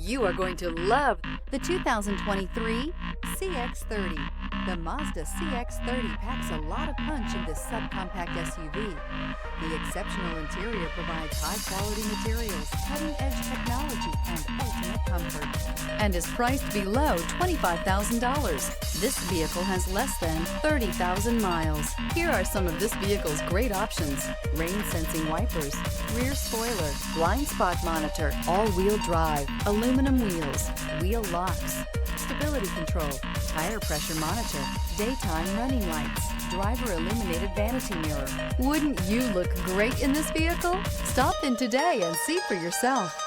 You are going to love the 2023 CX-30. The Mazda CX-30 packs a lot of punch in this subcompact SUV. The exceptional interior provides high-quality materials, cutting-edge technology, and ultimate comfort, and is priced below $25,000. This vehicle has less than 30,000 miles. Here are some of this vehicle's great options: rain-sensing wipers, rear spoiler, blind spot monitor, all-wheel drive, aluminum wheels, wheel locks, stability control, tire pressure monitor, daytime running lights, driver illuminated vanity mirror. Wouldn't you look great in this vehicle? Stop in today and see for yourself.